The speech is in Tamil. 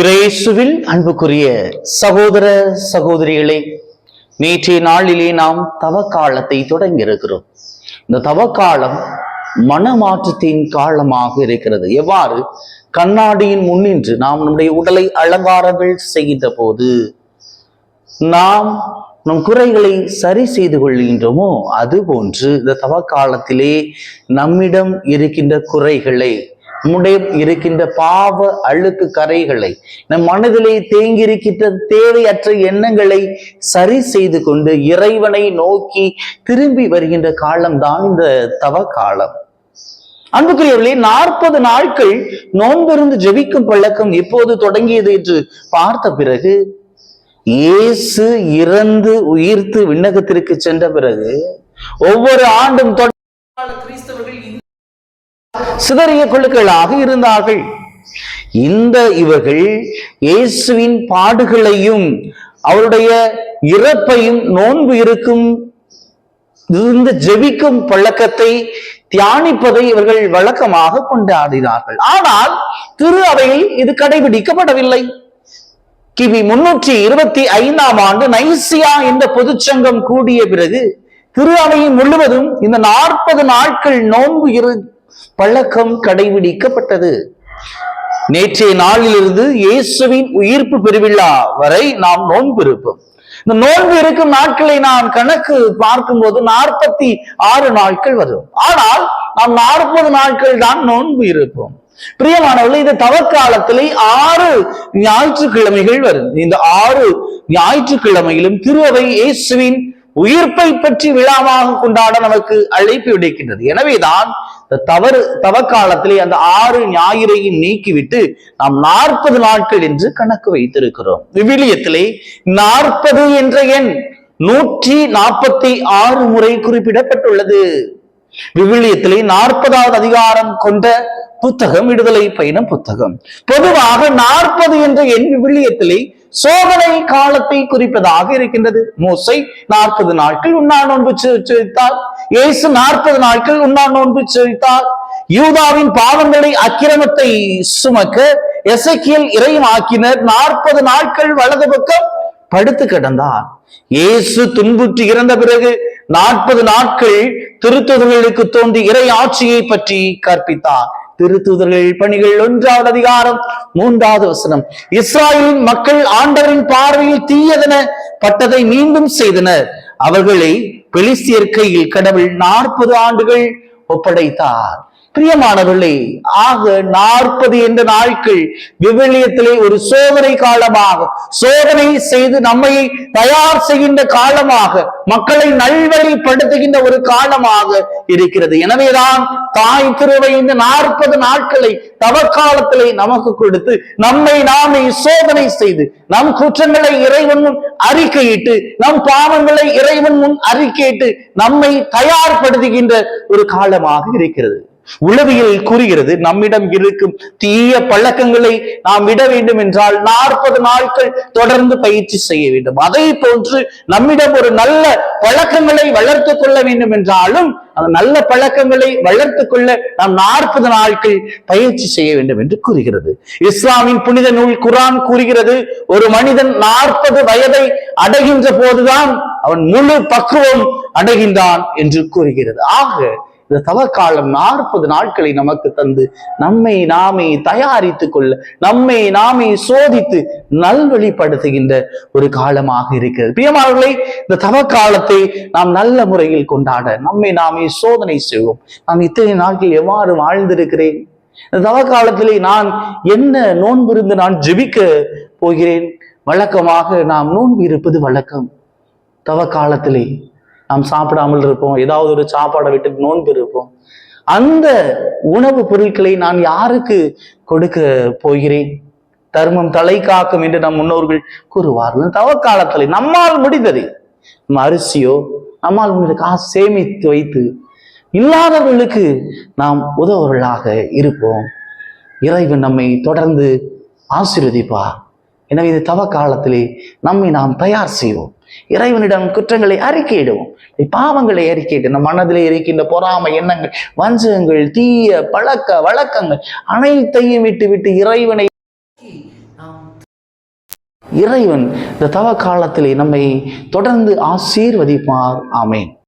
இயேசுவில் அன்புக்குரிய சகோதர சகோதரிகளே, நேற்றைய நாளிலே நாம் தவக்காலத்தை தொடங்கி இருக்கிறோம். இந்த தவக்காலம் மனமாற்றத்தின் காலமாக இருக்கிறது. எவ்வாறு கண்ணாடியின் முன்னின்று நாம் நம்முடைய உடலை அலங்காரங்கள் செய்கின்ற போது நாம் நம் குறைகளை சரி செய்து கொள்கின்றோமோ, அது போன்று இந்த தவக்காலத்திலே நம்மிடம் இருக்கின்ற குறைகளை, நம்முடைய இருக்கின்ற பாவ அழுக்கு கரைகளை, நம் மனதிலே தேங்கியிருக்கின்ற தேவையற்ற எண்ணங்களை சரி செய்து கொண்டு இறைவனை நோக்கி திரும்பி வருகின்ற காலம்தான் இந்த தவ காலம். அன்புக்குரியவர்களே, 40 நாட்கள் நோன்பிருந்து ஜெபிக்கும் பழக்கம் எப்போது தொடங்கியது என்று பார்த்த பிறகு, இயேசு இறந்து உயிர்த்து விண்ணகத்திற்கு சென்ற பிறகு ஒவ்வொரு ஆண்டும் கிறிஸ்தவர்கள் சிதறிய குழுக்களாக இருந்தார்கள். இவர்கள் இயேசுவின் பாடுகளையும் அவருடைய இறப்பையும் நோன்பு இருக்கும் ஜெபிக்கும் பழக்கத்தை தியானிப்பதை இவர்கள் வழக்கமாக கொண்டாடினார்கள். ஆனால் திரு அவையில் இது கடைபிடிக்கப்படவில்லை. கிபி 325 ஆண்டு நைசியா என்ற பொதுச்சங்கம் கூடிய பிறகு திரு அவையின் முழுவதும் இந்த 40 நாட்கள் நோன்பு பழக்கம் கடைபிடிக்கப்பட்டது. நேற்றைய நாளிலிருந்து இயேசுவின் உயிர்ப்பு பெருவிழா வரை நாம் நோன்பு இருப்போம். இந்த நோன்பு இருக்கும் நாட்களை நாம் கணக்கு பார்க்கும்போது 46 நாட்கள் வரும். ஆனால் நாம் 40 நாட்கள் தான் நோன்பு இருப்போம். பிரியமானவர்களே, இந்த தவக்காலத்திலே 6 ஞாயிற்றுக்கிழமைகள் வரும். இந்த 6 ஞாயிற்றுக்கிழமையிலும் திருஅவை இயேசுவின் உயிர்ப்பை பற்றி விழாவாக கொண்டாட நமக்கு அழைப்பு விடுக்கின்றது. எனவேதான் தவக்காலத்திலே அந்த 6 ஞாயிறையும் நீக்கிவிட்டு நாம் 40 நாட்கள் என்று கணக்கு வைத்திருக்கிறோம். விவிலியத்திலே 40 என்ற எண் 146 முறை குறிப்பிடப்பட்டுள்ளது. விவிலியத்திலே 40வது அதிகாரம் கொண்ட புத்தகம் விடுதலை பயணம் புத்தகம். பொதுவாக 40 என்ற எண் விவிலியத்திலே சோதனை காலத்தை குறிப்பதாக இருக்கின்றது. மோசே 40 நாட்கள் உண்ணா நோன்பு வைத்தார். இயேசு 40 நாட்கள் உண்ணா நோன்பு வைத்தார். யூதாவின் பாவங்களை, அக்கிரமத்தை சுமக்க எசேக்கியேல் இறைவாக்கினர் 40 நாட்கள் வலது பக்கம் படுத்து கிடந்தார். இயேசு துன்புற்று இறந்த பிறகு 40 நாட்கள் திருத்தூதர்களுக்கு தோன்றி இறை ஆட்சியை பற்றி கற்பித்தார். திருத்தூதர்கள் பணிகள் 1வது அதிகாரம் 3வது வசனம். இஸ்ராயலின் மக்கள் ஆண்டவரின் பார்வையில் தீயதென பட்டதை மீண்டும் செய்தனர். அவர்களை பெலிஸ்தியர் கையில் கடவுள் 40 ஆண்டுகள் ஒப்படைத்தார். பிரியமானவர்களே, ஆக 40 என்ற நாட்கள் விவிலியத்திலே ஒரு சோதனை காலமாக, சோதனை செய்து நம்மை தயார் செய்கின்ற காலமாக, மக்களை நல்வழிப்படுத்துகின்ற ஒரு காலமாக இருக்கிறது. எனவேதான் தாய் திருவை இந்த 40 நாட்களை தவக்காலத்திலே நமக்கு கொடுத்து நம்மை நாமே சோதனை செய்து நம் குற்றங்களை இறைவன் முன் அறிக்கையிட்டு, நம் பாவங்களை இறைவன் முன் அறிக்கையிட்டு நம்மை தயார்படுத்துகின்ற ஒரு காலமாக இருக்கிறது. உளவியல் கூறுகிறது, நம்மிடம் இருக்கும் தீய பழக்கங்களை நாம் விட வேண்டும் என்றால் 40 நாட்கள் தொடர்ந்து பயிற்சி செய்ய வேண்டும். அதை போன்று நம்மிடம் ஒரு நல்ல பழக்கங்களை வளர்த்து கொள்ள வேண்டும் என்றாலும் அந்த நல்ல பழக்கங்களை வளர்த்து கொள்ள நாம் 40 நாட்கள் பயிற்சி செய்ய வேண்டும் என்று கூறுகிறது. இஸ்லாமின் புனித நூல் குர்ஆன் கூறுகிறது, ஒரு மனிதன் 40 வயதை அடைகின்ற போதுதான் அவன் முழு பக்குவம் அடைகின்றான் என்று கூறுகிறது. ஆக இந்த தவக்காலம் 40 நாட்களை நமக்கு தந்து நம்மை நாமே தயாரித்துக் கொள்ள, நம்மை நாமே சோதித்து நல்வழிப்படுத்துகின்ற ஒரு காலமாக இருக்கிறது. பிரியமானவர்களே, இந்த தவக்காலத்தை நாம் நல்ல முறையில் கொண்டாட நம்மை நாமே சோதனை செய்வோம். நான் இத்தனை நாட்கள் எவ்வாறு வாழ்ந்திருக்கிறேன்? இந்த தவக்காலத்திலே நான் என்ன நோன்பு இருந்து நான் ஜெபிக்க போகிறேன்? வழக்கமாக நாம் நோன்பு இருப்பது வழக்கம். தவக்காலத்திலே நாம் சாப்பிடாமல் இருப்போம், ஏதாவது ஒரு சாப்பாடை விட்டு நோன்பு இருப்போம். அந்த உணவு பொருட்களை நான் யாருக்கு கொடுக்க போகிறேன்? தர்மம் தலை காக்கும் என்று நம் முன்னோர்கள் கூறுவார்கள். தவக்காலத்திலே நம்மால் முடிந்ததை, அரிசியோ நம்மால் முடிந்த காசு சேமித்து வைத்து இல்லாதவர்களுக்கு நாம் உதவுவர்களாக இருப்போம். இறைவன் நம்மை தொடர்ந்து ஆசீர்வதிப்பார். எனவே இந்த தவக்காலத்திலே நம்மை நாம் தயார் செய்வோம். இறைவனிடம் குற்றங்களை அறிக்கையிடுவோம், பாவங்களை அறிக்கையிட்டு நம் மனதிலே இருக்கின்ற பொறாமை எண்ணங்கள், வஞ்சகங்கள், தீய பழக்க வழக்கங்கள் அனைத்தையும் விட்டு இறைவனை இறைவன் இந்த தவ காலத்திலே நம்மை தொடர்ந்து ஆசீர்வதிப்பார். ஆமென்.